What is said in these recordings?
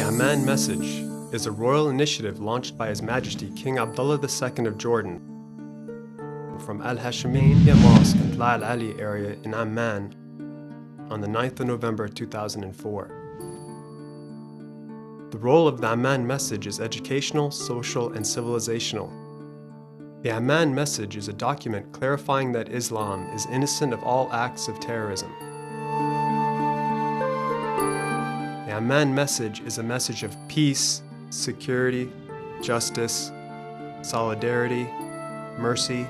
Amman Message is a royal initiative launched by His Majesty King Abdullah II of Jordan from Al-Hashemiyya Mosque in Tla Al-Ali area in Amman on the 9th of November 2004. The role of the Amman Message is educational, social, and civilizational. The Amman Message is a document clarifying that Islam is innocent of all acts of terrorism. The Amman Message is a message of peace, security, justice, solidarity, mercy,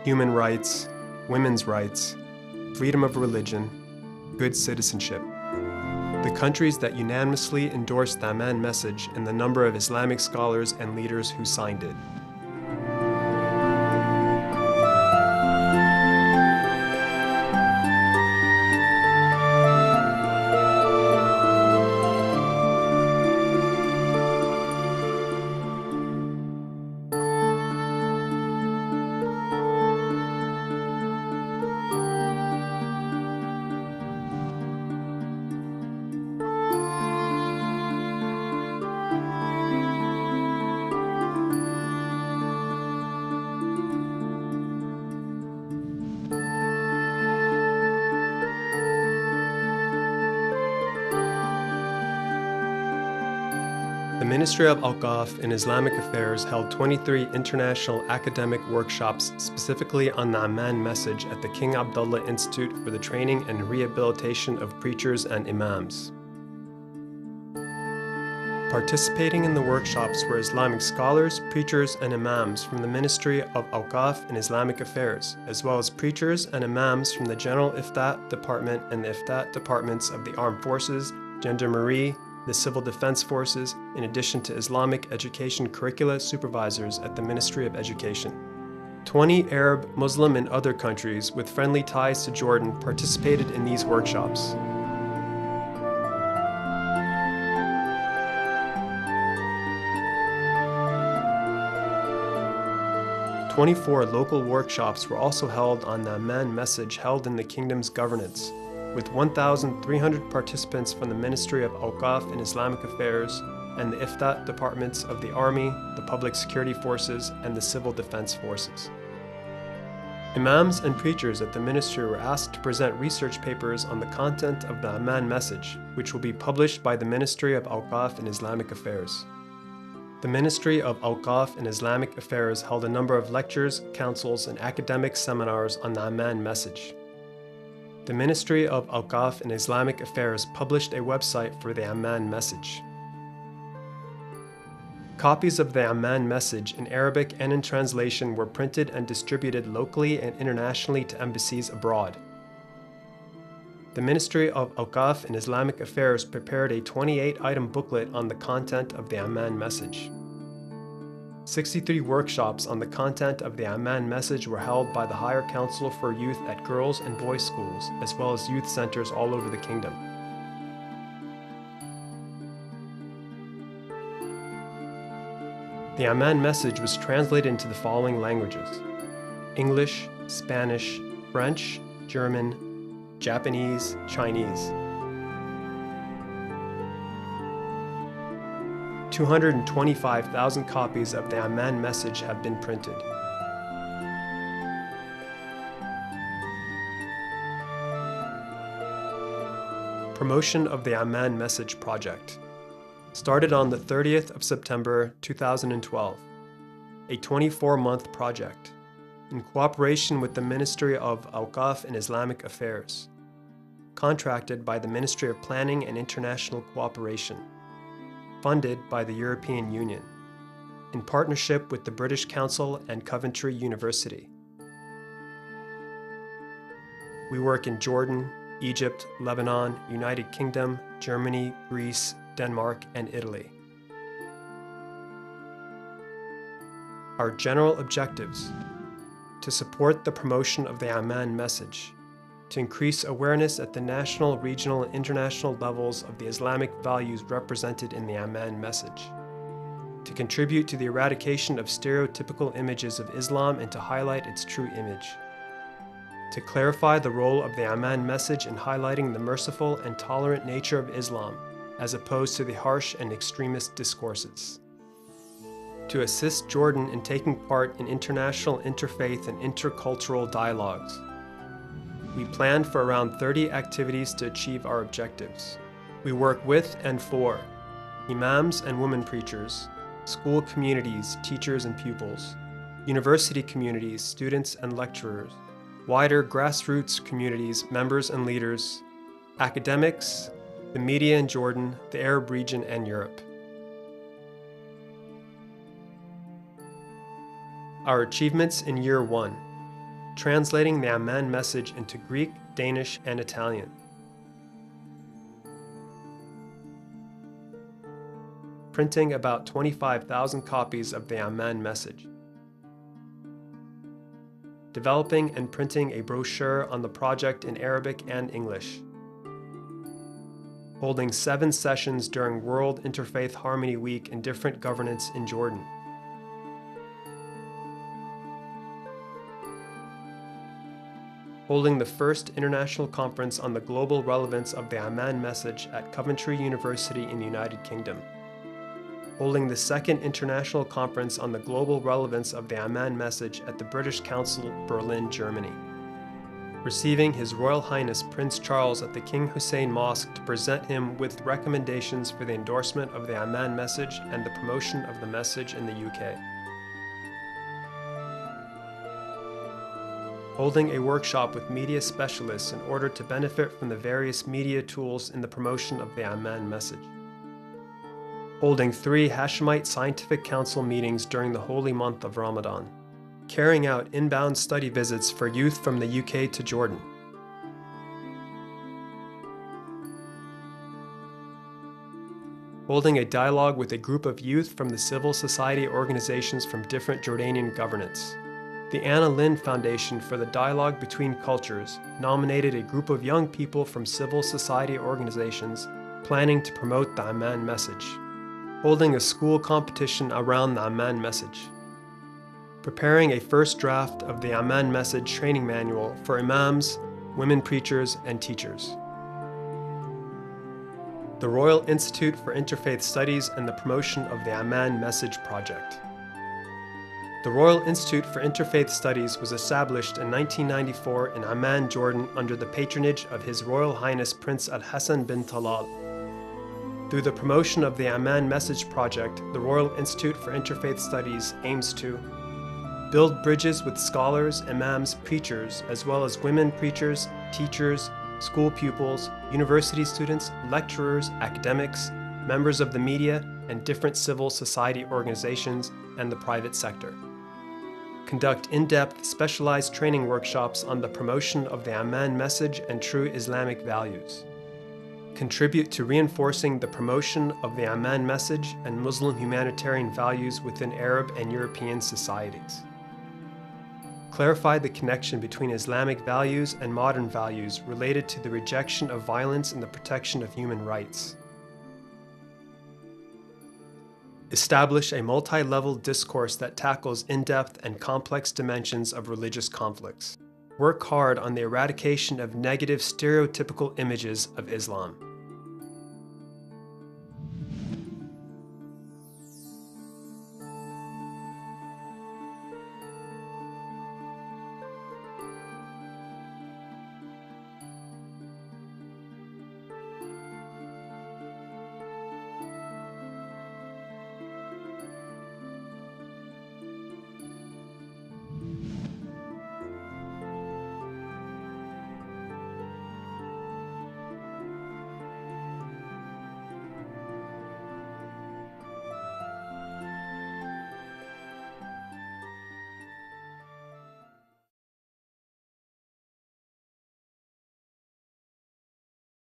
human rights, women's rights, freedom of religion, good citizenship. The countries that unanimously endorsed the Amman Message and the number of Islamic scholars and leaders who signed it. The Ministry of Awqaf and Islamic Affairs held 23 international academic workshops specifically on the Amman Message at the King Abdullah Institute for the Training and Rehabilitation of Preachers and Imams. Participating in the workshops were Islamic scholars, preachers, and imams from the Ministry of Awqaf and Islamic Affairs, as well as preachers and imams from the General Iftat Department and the Iftat Departments of the Armed Forces, Gendarmerie, the Civil Defense Forces, in addition to Islamic education curricula supervisors at the Ministry of Education. 20 Arab, Muslim, and other countries with friendly ties to Jordan participated in these workshops. "24 local workshops were also held on the Amman Message held in the kingdom's governance, with 1,300 participants from the Ministry of Awqaf and Islamic Affairs and the Iftat departments of the Army, the Public Security Forces, and the Civil Defense Forces. Imams and preachers at the ministry were asked to present research papers on the content of the Amman Message, which will be published by the Ministry of Awqaf and Islamic Affairs. The Ministry of Awqaf and Islamic Affairs held a number of lectures, councils, and academic seminars on the Amman Message. The Ministry of Awqaf and Islamic Affairs published a website for the Amman Message. Copies of the Amman Message in Arabic and in translation were printed and distributed locally and internationally to embassies abroad. The Ministry of Awqaf and Islamic Affairs prepared a 28-item booklet on the content of the Amman Message. 63 workshops on the content of the Amman Message were held by the Higher Council for Youth at girls' and boys' schools, as well as youth centers all over the kingdom. The Amman Message was translated into the following languages: English, Spanish, French, German, Japanese, Chinese. 225,000 copies of the Amman Message have been printed. Promotion of the Amman Message project started on the 30th of September 2012, a 24-month project in cooperation with the Ministry of Awqaf and Islamic Affairs, contracted by the Ministry of Planning and International Cooperation, funded by the European Union, in partnership with the British Council and Coventry University. We work in Jordan, Egypt, Lebanon, United Kingdom, Germany, Greece, Denmark, and Italy. Our general objectives: to support the promotion of the Amman Message, to increase awareness at the national, regional, and international levels of the Islamic values represented in the Amman Message, to contribute to the eradication of stereotypical images of Islam and to highlight its true image, to clarify the role of the Amman Message in highlighting the merciful and tolerant nature of Islam, as opposed to the harsh and extremist discourses. To assist Jordan in taking part in international interfaith and intercultural dialogues. We planned for around 30 activities to achieve our objectives. We work with and for imams and women preachers, school communities, teachers and pupils, university communities, students and lecturers, wider grassroots communities, members and leaders, academics, the media in Jordan, the Arab region, and Europe. Our achievements in Year 1: translating the Amman message into Greek, Danish, and Italian. Printing about 25,000 copies of the Amman message. Developing and printing a brochure on the project in Arabic and English. Holding 7 sessions during World Interfaith Harmony Week in different governments in Jordan. Holding the first international conference on the global relevance of the Amman message at Coventry University in the United Kingdom. Holding the second international conference on the global relevance of the Amman message at the British Council, Berlin, Germany. Receiving His Royal Highness Prince Charles at the King Hussein Mosque to present him with recommendations for the endorsement of the Amman message and the promotion of the message in the UK. Holding a workshop with media specialists in order to benefit from the various media tools in the promotion of the Amman message. Holding 3 Hashemite Scientific Council meetings during the holy month of Ramadan. Carrying out inbound study visits for youth from the UK to Jordan. Holding a dialogue with a group of youth from the civil society organizations from different Jordanian governments. The Anna Lynn Foundation for the Dialogue Between Cultures nominated a group of young people from civil society organizations planning to promote the Amman message. Holding a school competition around the Amman message. Preparing a first draft of the Amman message training manual for imams, women preachers, and teachers. The Royal Institute for Interfaith Studies and the promotion of the Amman Message Project. The Royal Institute for Interfaith Studies was established in 1994 in Amman, Jordan, under the patronage of His Royal Highness Prince Al-Hassan bin Talal. Through the promotion of the Amman Message Project, the Royal Institute for Interfaith Studies aims to build bridges with scholars, imams, preachers, as well as women preachers, teachers, school pupils, university students, lecturers, academics, members of the media, and different civil society organizations and the private sector. Conduct in-depth specialized training workshops on the promotion of the Amman message and true Islamic values. Contribute to reinforcing the promotion of the Amman message and Muslim humanitarian values within Arab and European societies. Clarify the connection between Islamic values and modern values related to the rejection of violence and the protection of human rights. Establish a multi-level discourse that tackles in-depth and complex dimensions of religious conflicts. Work hard on the eradication of negative stereotypical images of Islam.